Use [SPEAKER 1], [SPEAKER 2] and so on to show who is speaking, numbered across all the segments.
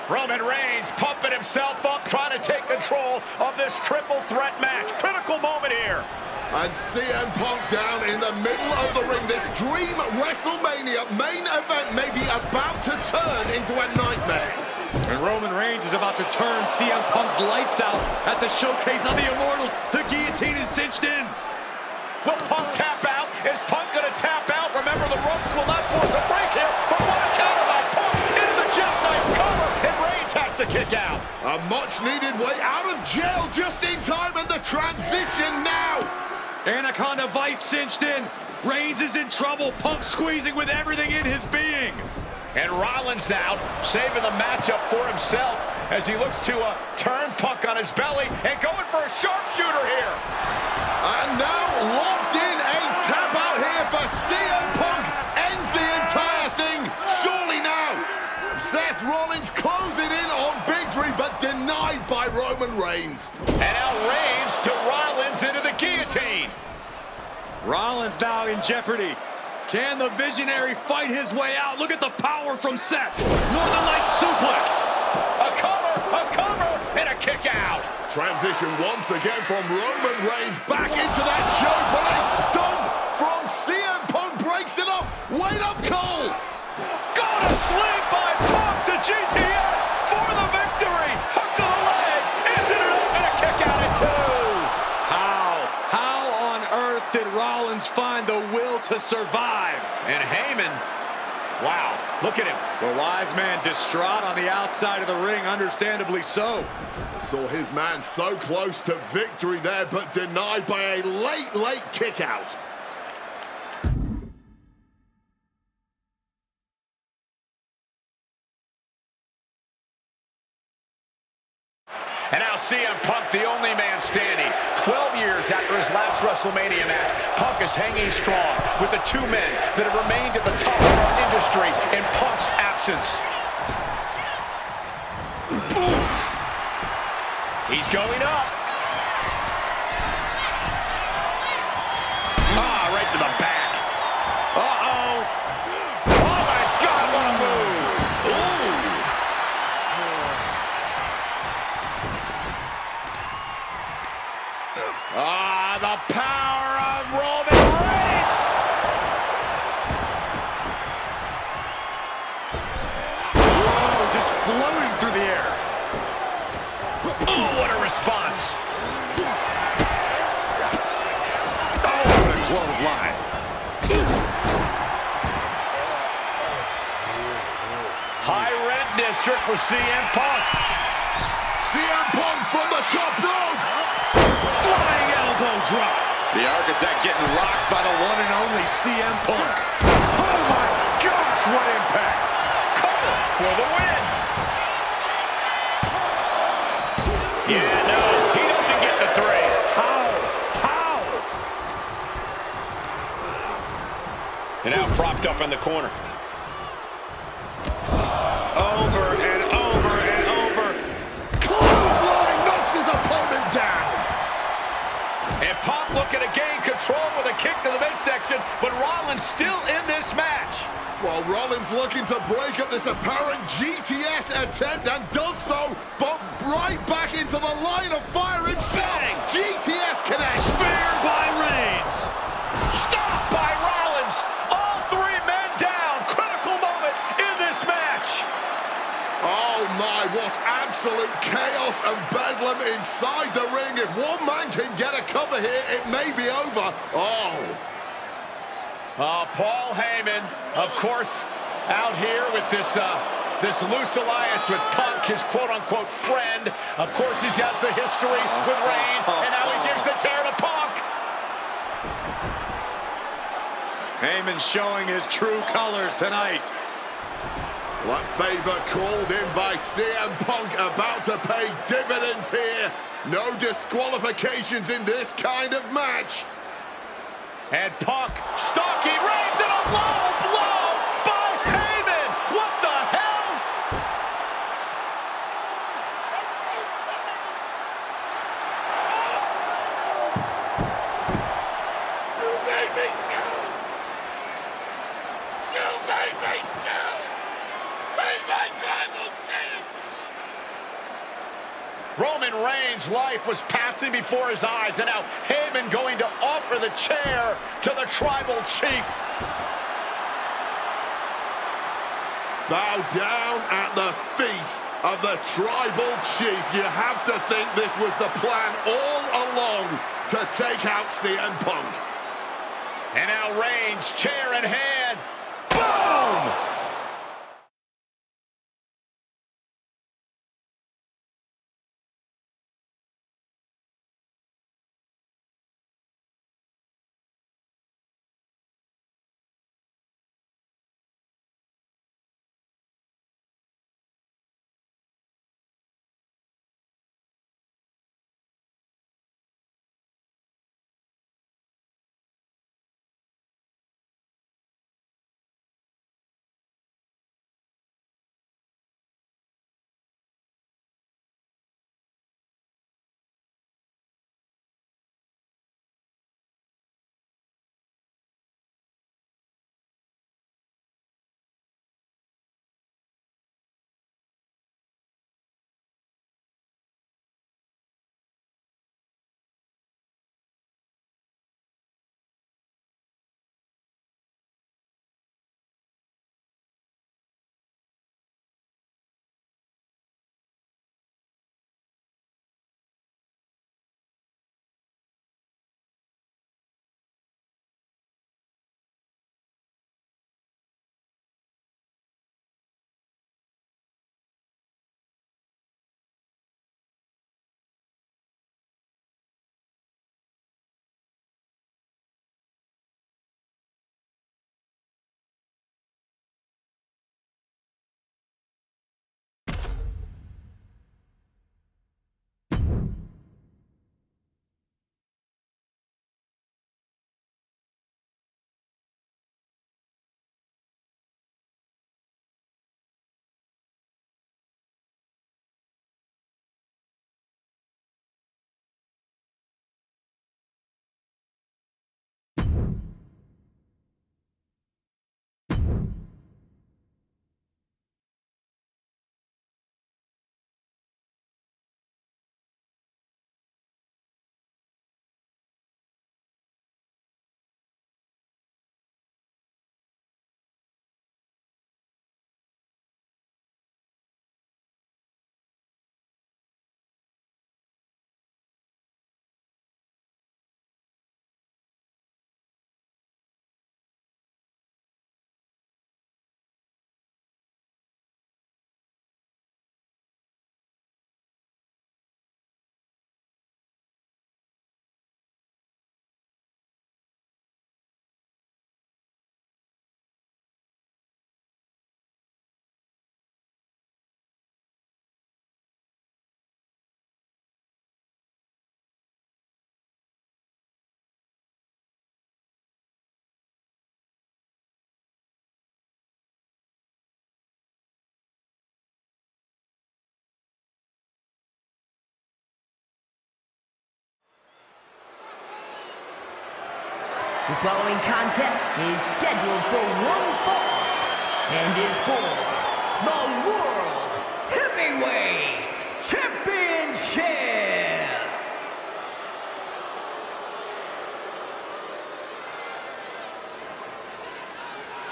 [SPEAKER 1] Roman Reigns pumping himself up, trying to take control of this triple threat match. Critical moment here.
[SPEAKER 2] And CM Punk down in the middle of the ring. This dream WrestleMania main event may be about to turn into a nightmare.
[SPEAKER 3] And Roman Reigns is about to turn CM Punk's lights out at the showcase on the Immortals. The guillotine is cinched in.
[SPEAKER 1] Will Punk tap out? Is Punk going to tap out? Remember, the ropes will not force a break here, but what a counter by Punk into the jackknife cover, and Reigns has to kick out.
[SPEAKER 2] A much-needed way out of jail just in time, and the transition now.
[SPEAKER 3] Anaconda Vice cinched in. Reigns is in trouble. Punk squeezing with everything in his being.
[SPEAKER 1] And Rollins now saving the matchup for himself as he looks to turn Punk on his belly and going for a sharpshooter here.
[SPEAKER 2] And now locked in, a tap out here for CM Punk. Ends the entire thing, surely now. Seth Rollins closing in on victory, but denied by Roman Reigns.
[SPEAKER 1] And now Reigns to Rollins into the guillotine.
[SPEAKER 3] Rollins now in jeopardy. Can the Visionary fight his way out? Look at the power from Seth. Northern Lights suplex.
[SPEAKER 1] A cover, and a kick out.
[SPEAKER 2] Transition once again from Roman Reigns back into that choke, but a stomp from CM Punk breaks it up. Wait up, Cole.
[SPEAKER 1] Got a sling by Punk to GTS for the victory. Hook to the leg. Isn't it up? And a kick out at two.
[SPEAKER 3] How on earth did Rollins find the will to survive?
[SPEAKER 1] And Heyman, wow, look at him.
[SPEAKER 3] The wise man distraught on the outside of the ring, understandably so.
[SPEAKER 2] Saw his man so close to victory there, but denied by a late kick out.
[SPEAKER 1] And now CM Punk, the only man standing. 12 years after his last WrestleMania match, Punk is hanging strong with the two men that have remained at the top of our industry in Punk's absence. Oof. He's going up. Ah, right to the back. Uh-oh. Oh, my God, what a move.
[SPEAKER 2] Ooh.
[SPEAKER 3] floating through the air.
[SPEAKER 1] Oh, what a response.
[SPEAKER 3] Oh, what a clothesline.
[SPEAKER 1] High rent district for CM Punk.
[SPEAKER 2] CM Punk from the top rope.
[SPEAKER 3] Flying elbow drop. The Architect getting rocked by the one and only CM Punk. Oh my gosh, what impact.
[SPEAKER 1] Cover for the win. Yeah, no, he doesn't get the 3.
[SPEAKER 3] How?
[SPEAKER 1] And now propped up in the corner.
[SPEAKER 3] Over and over and over.
[SPEAKER 2] Clothesline knocks his opponent down.
[SPEAKER 1] And Punk looking to gain control with a kick to the midsection, but Rollins still in this match.
[SPEAKER 2] While Rollins looking to break up this apparent GTS attempt and does so, but right back into the line of fire himself.
[SPEAKER 1] Bang!
[SPEAKER 2] GTS connects.
[SPEAKER 3] Spear by Reigns.
[SPEAKER 1] Stop by Rollins. All 3 men down. Critical moment in this match.
[SPEAKER 2] Oh my, what absolute chaos and bedlam inside the ring. If one man can get a cover here, it may be over.
[SPEAKER 1] Paul Heyman, of course, out here with this loose alliance with Punk, his quote-unquote friend. Of course, he has the history with Reigns, and now he gives the tear to Punk.
[SPEAKER 3] Heyman showing his true colors tonight.
[SPEAKER 2] What favor called in by CM Punk about to pay dividends here. No disqualifications in this kind of match.
[SPEAKER 1] And Punk stalking Reigns in a low blow by Heyman. What the hell?
[SPEAKER 2] You made me go. You made me go. Made my tribal chief.
[SPEAKER 1] Roman Reigns' life was passing before his eyes, and now Heyman going to offer the chair to the tribal chief.
[SPEAKER 2] Bow down at the feet of the tribal chief. You have to think this was the plan all along to take out CM Punk.
[SPEAKER 1] And now Reigns, chair in hand.
[SPEAKER 2] Boom!
[SPEAKER 4] The following contest is scheduled for one fall and is for the World Heavyweight Championship.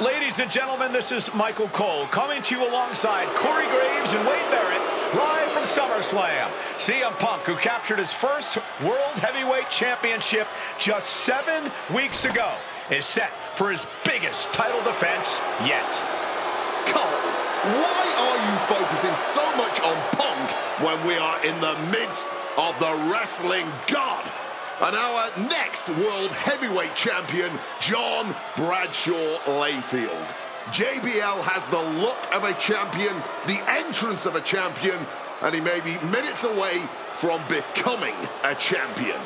[SPEAKER 1] Ladies and gentlemen, this is Michael Cole coming to you alongside Corey Graves and Wade Barrett, live from SummerSlam. CM Punk, who captured his first World Heavyweight Championship just 7 weeks ago, is set for his biggest title defense yet.
[SPEAKER 2] Cole, why are you focusing so much on Punk when we are in the midst of the wrestling god? And our next World Heavyweight Champion, John Bradshaw Layfield. JBL has the look of a champion, the entrance of a champion, and he may be minutes away from becoming a champion.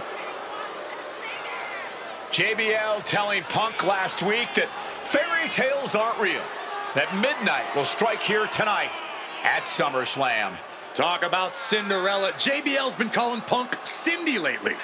[SPEAKER 1] JBL telling Punk last week that fairy tales aren't real, that midnight will strike here tonight at SummerSlam.
[SPEAKER 3] Talk about Cinderella. JBL's been calling Punk Cindy lately.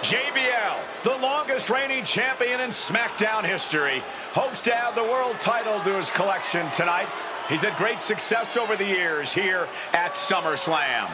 [SPEAKER 1] JBL, the longest reigning champion in SmackDown history, hopes to add the world title to his collection tonight. He's had great success over the years here at SummerSlam.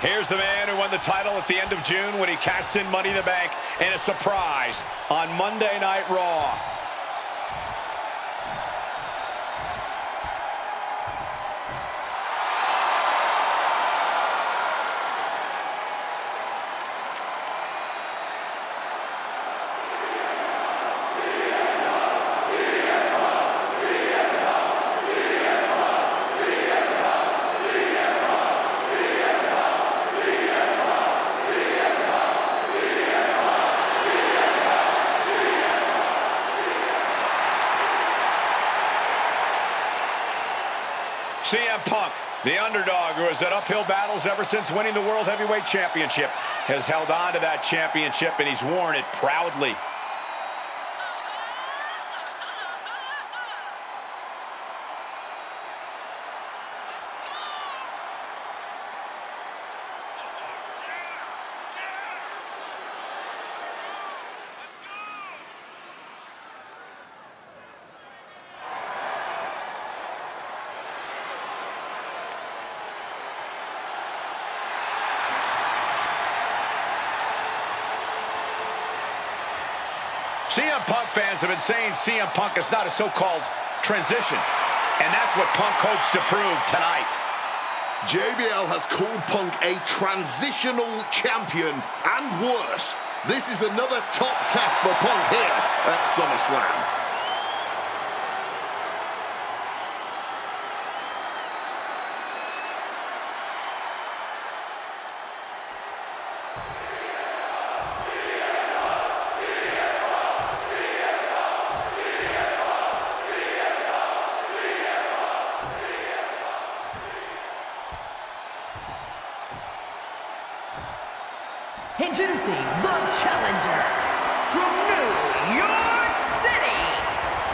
[SPEAKER 1] Here's the man who won the title at the end of June when he cashed in Money in the Bank in a surprise on Monday Night Raw. CM Punk, the underdog who has had uphill battles ever since winning the World Heavyweight Championship, has held on to that championship and he's worn it proudly. CM Punk fans have been saying CM Punk is not a so-called transition, and that's what Punk hopes to prove tonight.
[SPEAKER 2] JBL has called Punk a transitional champion, and worse. This is another top test for Punk here at SummerSlam.
[SPEAKER 4] Introducing the challenger from New York City,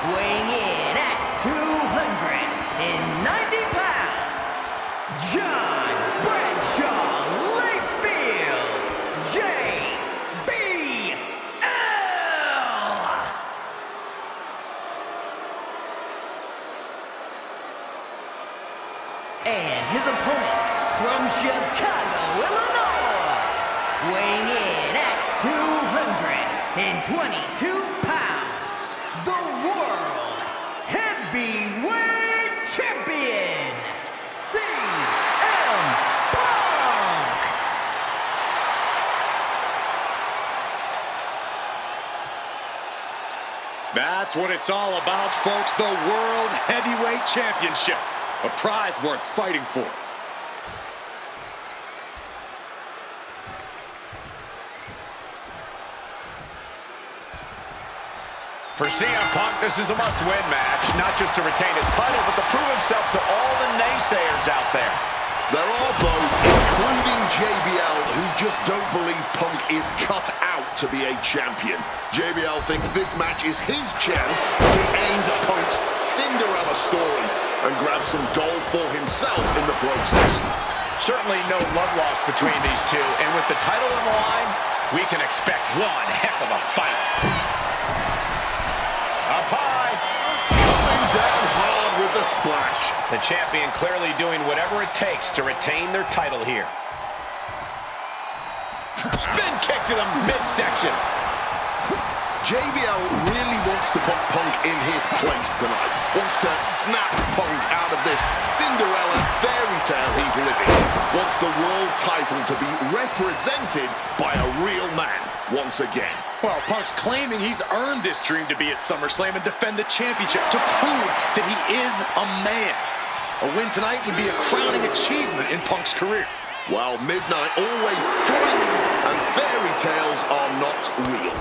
[SPEAKER 4] weighing in at 290 pounds, John Bradshaw Layfield, JBL. And his opponent from Chicago, Illinois, weighing in at 222 pounds, the World Heavyweight Champion,
[SPEAKER 3] That's what it's all about, folks. The World Heavyweight Championship. A prize worth fighting for.
[SPEAKER 1] For CM Punk, this is a must-win match, not just to retain his title, but to prove himself to all the naysayers out there.
[SPEAKER 2] There are those, including JBL, who just don't believe Punk is cut out to be a champion. JBL thinks this match is his chance to end Punk's Cinderella story and grab some gold for himself in the process.
[SPEAKER 1] Certainly no love lost between these two, and with the title on the line, we can expect one heck of a fight. Up high.
[SPEAKER 2] Coming down hard with the splash.
[SPEAKER 1] The champion clearly doing whatever it takes to retain their title here. Spin kick to the midsection.
[SPEAKER 2] JBL really wants to put Punk in his place tonight. Wants to snap Punk out of this Cinderella fairy tale he's living. Wants the world title to be represented by a real man once again.
[SPEAKER 3] Well, Punk's claiming he's earned this dream to be at SummerSlam and defend the championship to prove that he is a man. A win tonight would be a crowning achievement in Punk's career.
[SPEAKER 2] While midnight always strikes and fairy tales are not real.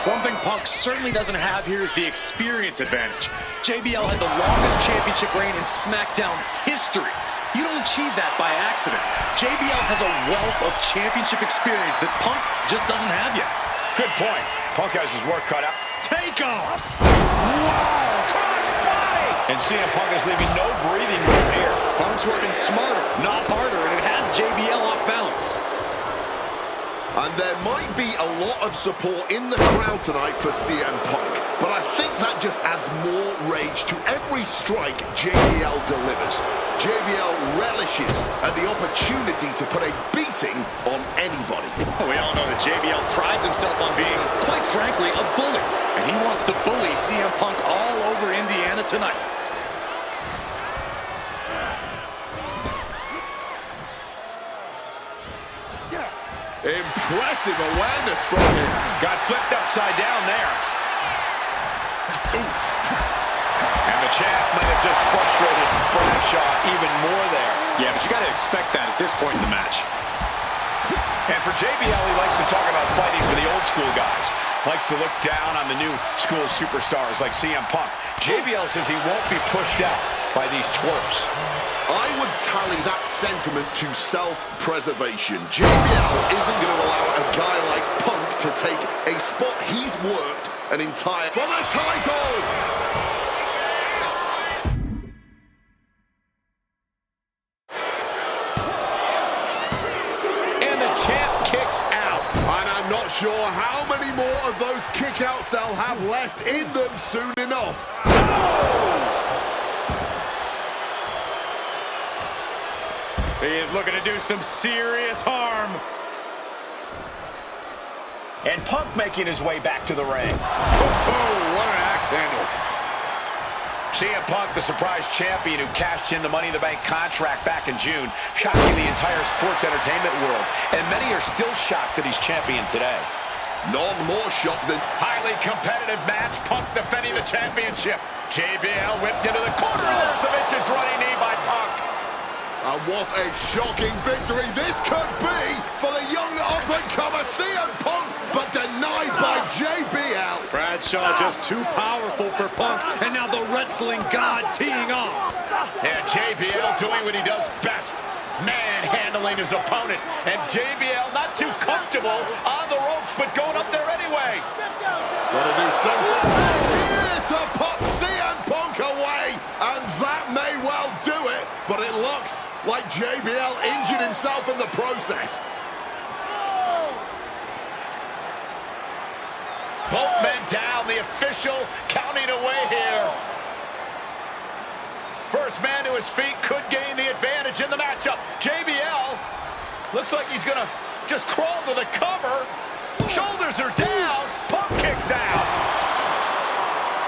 [SPEAKER 3] One thing Punk certainly doesn't have here is the experience advantage. JBL had the longest championship reign in SmackDown history. You don't achieve that by accident. JBL has a wealth of championship experience that Punk just doesn't have yet.
[SPEAKER 1] Good point. Punk has his work cut out.
[SPEAKER 3] Take off! Wow!
[SPEAKER 1] Cross body! And CM Punk is leaving no breathing room here.
[SPEAKER 3] Punk's working smarter, not harder, and it has JBL off balance.
[SPEAKER 2] And there might be a lot of support in the crowd tonight for CM Punk, but I think that just adds more rage to every strike JBL delivers. JBL relishes at the opportunity to put a beating on anybody.
[SPEAKER 3] Well, we all know that JBL prides himself on being, quite frankly, a bully, and he wants to bully CM Punk all over Indiana tonight.
[SPEAKER 2] Impressive awareness from him.
[SPEAKER 1] Got flipped upside down there. And the champ might have just frustrated Bradshaw even more there.
[SPEAKER 3] Yeah, but you got to expect that at this point in the match.
[SPEAKER 1] And for JBL, he likes to talk about fighting for the old school guys. Likes to look down on the new school superstars like CM Punk. JBL says he won't be pushed out by these twerps.
[SPEAKER 2] I would tally that sentiment to self-preservation. JBL isn't going to allow a guy like Punk to take a spot he's worked an entire... For the title!
[SPEAKER 1] And the champ kicks out.
[SPEAKER 2] And I'm not sure how many more of those kickouts they'll have left in them soon enough.
[SPEAKER 1] He is looking to do some serious harm. And Punk making his way back to the ring.
[SPEAKER 3] Oh, what an axe handle.
[SPEAKER 1] CM Punk, the surprise champion who cashed in the Money in the Bank contract back in June, shocking the entire sports entertainment world. And many are still shocked that he's champion today.
[SPEAKER 2] None more shocked than...
[SPEAKER 1] Highly competitive match. Punk defending the championship. JBL whipped into the corner. There's the vintage running knee by Punk.
[SPEAKER 2] And what a shocking victory this could be for the young up-and-comer CM Punk, but denied by JBL.
[SPEAKER 3] Bradshaw just too powerful for Punk, and now the wrestling god teeing off.
[SPEAKER 1] And JBL doing what he does best, manhandling his opponent. And JBL not too comfortable on the ropes, but going up there anyway.
[SPEAKER 2] Gotta do something here to put CM Punk away, and that may well do it, but it looks like JBL injured himself in the process.
[SPEAKER 1] Both men down, the official counting away here. First man to his feet could gain the advantage in the matchup. JBL looks like he's gonna just crawl to the cover. Shoulders are down, Punk kicks out.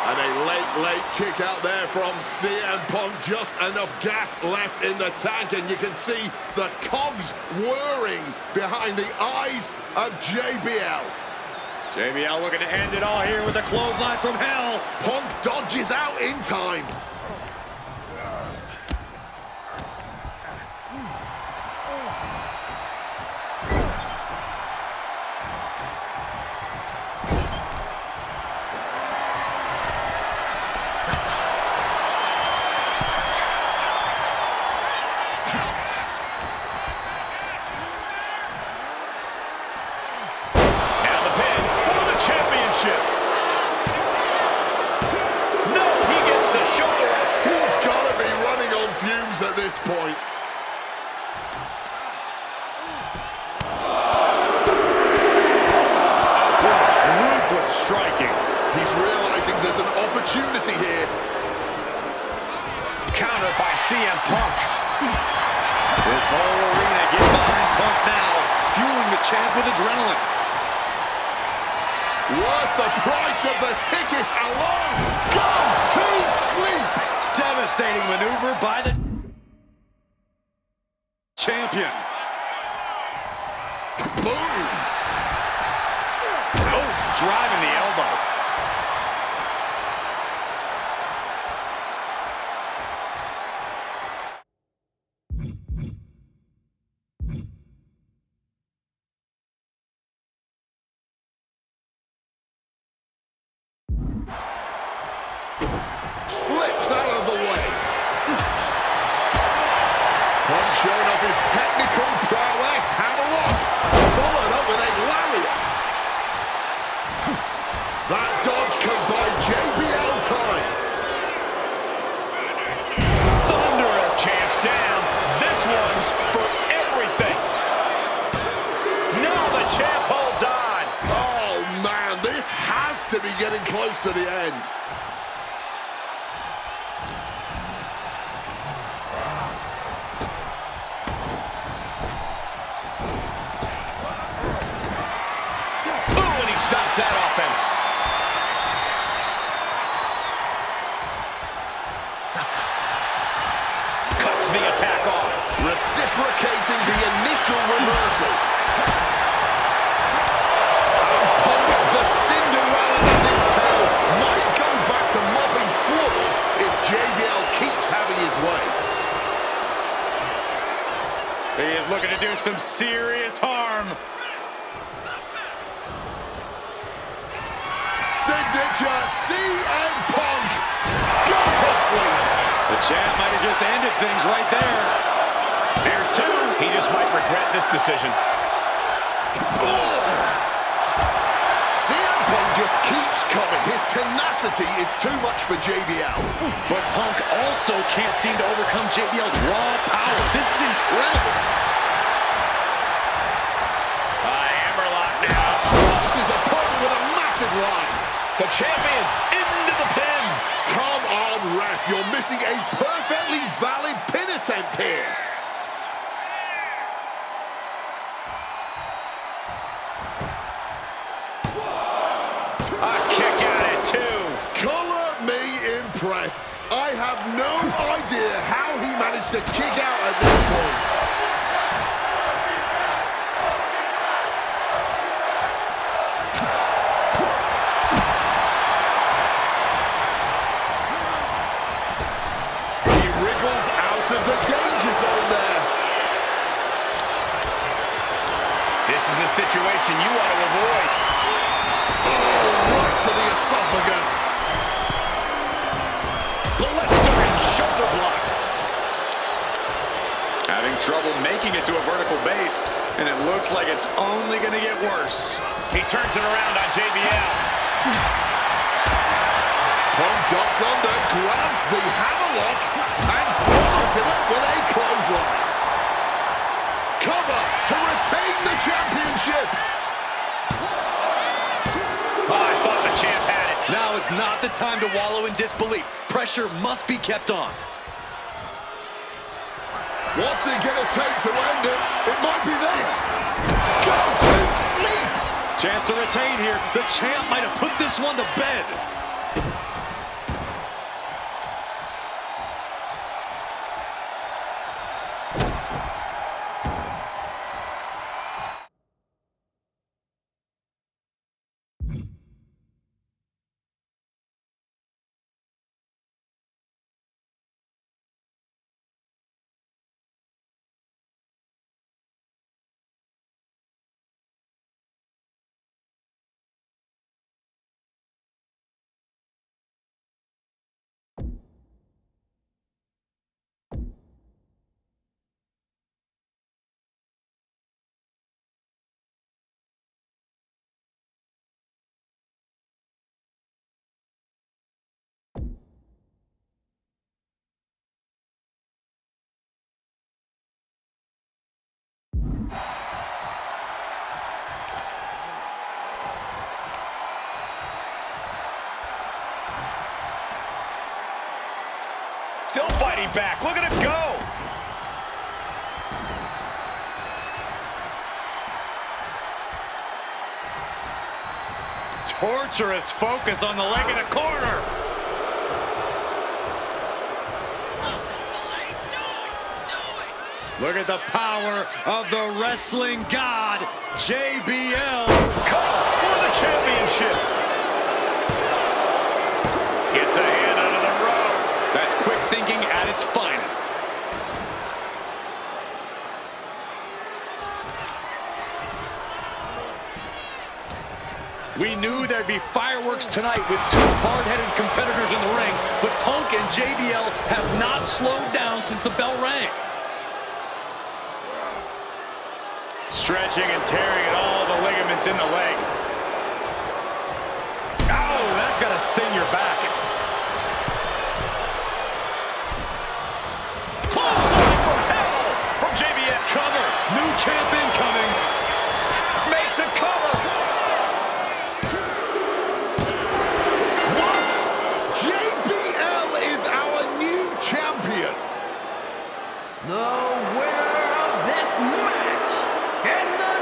[SPEAKER 2] And a late kick out there from CM Punk. Just enough gas left in the tank, and you can see the cogs whirring behind the eyes of JBL.
[SPEAKER 3] JBL looking to end it all here with a clothesline from hell.
[SPEAKER 2] Punk dodges out in time. At this point.
[SPEAKER 3] Ruthless striking.
[SPEAKER 2] He's realizing there's an opportunity here.
[SPEAKER 1] Counter by CM Punk.
[SPEAKER 3] This whole arena getting behind Punk now, fueling the champ with adrenaline.
[SPEAKER 2] Worth the price of the ticket alone. Go to sleep.
[SPEAKER 3] Devastating maneuver by the champion.
[SPEAKER 2] Boom.
[SPEAKER 3] Oh, driving the elbow.
[SPEAKER 2] Slips out of the way. Punk showing off his technical prowess. Hammerlock followed up with a lariat. That dodge can buy JBL time.
[SPEAKER 1] Thunder as champs down. This one's for everything. Now the champ holds on.
[SPEAKER 2] Oh man, this has to be getting close to the end.
[SPEAKER 1] Stops that offense. Cuts the attack off.
[SPEAKER 2] Reciprocating the initial reversal. And Punk, the Cinderella of this tale, might go back to mopping floors if JBL keeps having his way.
[SPEAKER 3] He is looking to do some serious harm.
[SPEAKER 2] Signature CM Punk. Go to sleep.
[SPEAKER 3] The champ might have just ended things right there.
[SPEAKER 1] Here's two. He just might regret this decision.
[SPEAKER 2] CM Punk just keeps coming. His tenacity is too much for JBL.
[SPEAKER 3] But Punk also can't seem to overcome JBL's raw power. This is incredible.
[SPEAKER 1] Hammerlock now.
[SPEAKER 2] Swaps his opponent with a massive line.
[SPEAKER 1] The champion into the pin.
[SPEAKER 2] Come on, ref. You're missing a perfectly valid pin attempt here.
[SPEAKER 1] A kick out at two.
[SPEAKER 2] Color me impressed. I have no idea how he managed to kick out at this point. Of the danger zone there.
[SPEAKER 1] This is a situation you want to avoid.
[SPEAKER 2] Oh, right to the esophagus.
[SPEAKER 1] Blistering shoulder block.
[SPEAKER 3] Having trouble making it to a vertical base, and it looks like it's only going to get worse.
[SPEAKER 1] He turns it around on JBL.
[SPEAKER 2] Punk ducks under, grabs the hammerlock, and follows it up with a clothesline. Cover to retain the championship.
[SPEAKER 1] Oh, I thought the champ had it.
[SPEAKER 3] Now is not the time to wallow in disbelief. Pressure must be kept on.
[SPEAKER 2] What's it gonna take to end it? It might be this. Go to sleep.
[SPEAKER 3] Chance to retain here. The champ might have put this one to bed.
[SPEAKER 1] Still fighting back. Look at him go.
[SPEAKER 3] Torturous focus on the leg in the corner. Look at the power of the wrestling god, JBL.
[SPEAKER 1] Come for the championship. Gets a hand under the rope.
[SPEAKER 3] That's quick thinking at its finest. We knew there'd be fireworks tonight with two hard-headed competitors in the ring, but Punk and JBL have not slowed down since the bell rang.
[SPEAKER 1] Stretching and tearing at all the ligaments in the leg.
[SPEAKER 3] Oh, that's got to sting your back.
[SPEAKER 1] Clothesline from hell from JBL.
[SPEAKER 3] Cover. New champ incoming.
[SPEAKER 1] Makes a cover.
[SPEAKER 2] What? JBL is our new champion.
[SPEAKER 4] The winner of this match and the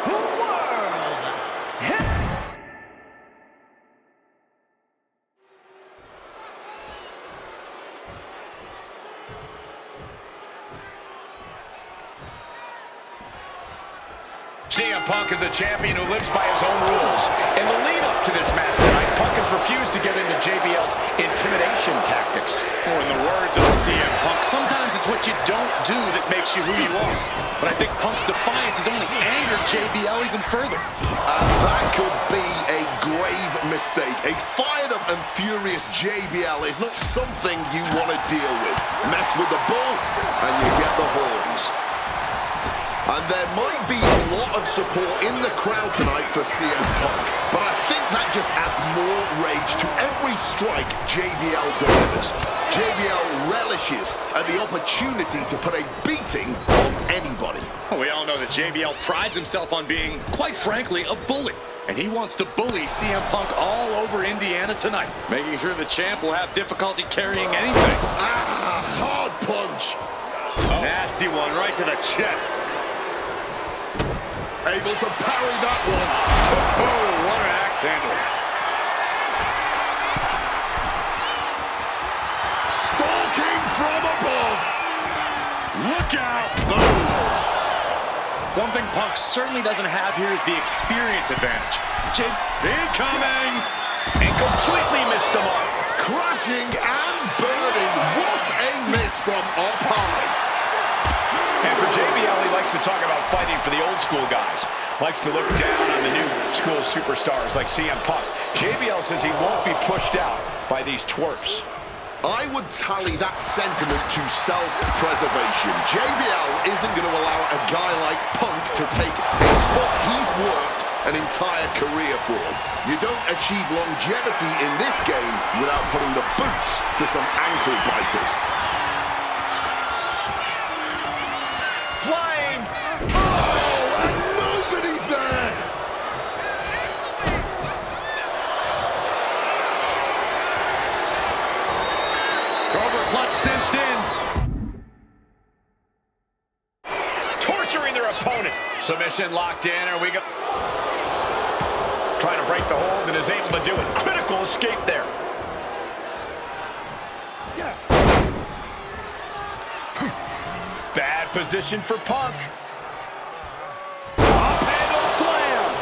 [SPEAKER 4] new world
[SPEAKER 1] CM Punk is a champion who lives by his own rules. In the lead-up to this match tonight, Punk has refused to get into JBL's intimidation tactics.
[SPEAKER 3] Or in the words of CM Punk, sometimes it's what you don't do that makes you who you are. But I think Punk's defiance has only angered JBL even further.
[SPEAKER 2] And that could be a grave mistake. A fired up and furious JBL is not something you want to deal with. Mess with the bull and you get the horns. And there might be a lot of support in the crowd tonight for CM Punk, but I think that just adds more rage to every strike JBL delivers. JBL relishes at the opportunity to put a beating on anybody.
[SPEAKER 3] Well, we all know that JBL prides himself on being, quite frankly, a bully. And he wants to bully CM Punk all over Indiana tonight, making sure the champ will have difficulty carrying anything.
[SPEAKER 2] Ah, hard punch.
[SPEAKER 3] Nasty one right to the chest.
[SPEAKER 2] Able to parry that one.
[SPEAKER 3] Oh, what an axe handle.
[SPEAKER 2] Stalking from above.
[SPEAKER 3] Look out. One thing Punk certainly doesn't have here is the experience advantage. Incoming.
[SPEAKER 1] And completely missed the mark.
[SPEAKER 2] Crashing and burning. What a miss from up high.
[SPEAKER 1] And for JBL, he likes to talk about fighting for the old school guys. Likes to look down on the new school superstars like CM Punk. JBL says he won't be pushed out by these twerps.
[SPEAKER 2] I would tally that sentiment to self-preservation. JBL isn't going to allow a guy like Punk to take a spot he's worked an entire career for. You don't achieve longevity in this game without putting the boots to some ankle biters.
[SPEAKER 1] Flying!
[SPEAKER 2] Oh, and nobody's there!
[SPEAKER 3] Cobra clutch cinched in.
[SPEAKER 1] Torturing their opponent. Submission locked in, and we go. Trying to break the hold and is able to do it. Critical escape there. Bad position for Punk. Up handle slam.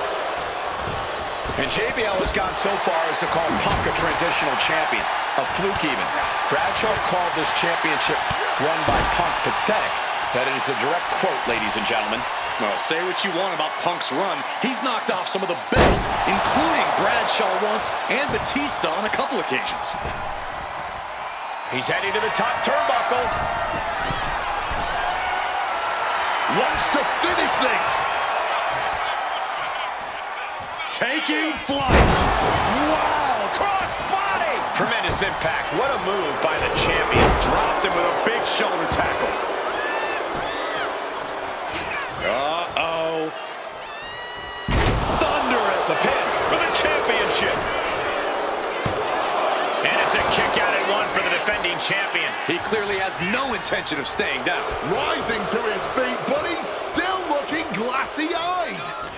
[SPEAKER 1] And JBL has gone so far as to call Punk a transitional champion. A fluke even. Bradshaw called this championship run by Punk pathetic. That is a direct quote, ladies and gentlemen.
[SPEAKER 3] Well, say what you want about Punk's run. He's knocked off some of the best, including Bradshaw once and Batista on a couple occasions.
[SPEAKER 1] He's heading to the top turnbuckle.
[SPEAKER 2] Wants to finish this.
[SPEAKER 3] Taking flight.
[SPEAKER 1] Wow, cross body. Tremendous impact. What a move by the champion.
[SPEAKER 3] Dropped him with a big shoulder tackle. Uh-oh.
[SPEAKER 1] Thunder at the pin for the championship. And it's a kick out at one for the defending defending champion.
[SPEAKER 3] He clearly has no intention of staying down.
[SPEAKER 2] Rising to his feet, but he's still looking glassy-eyed.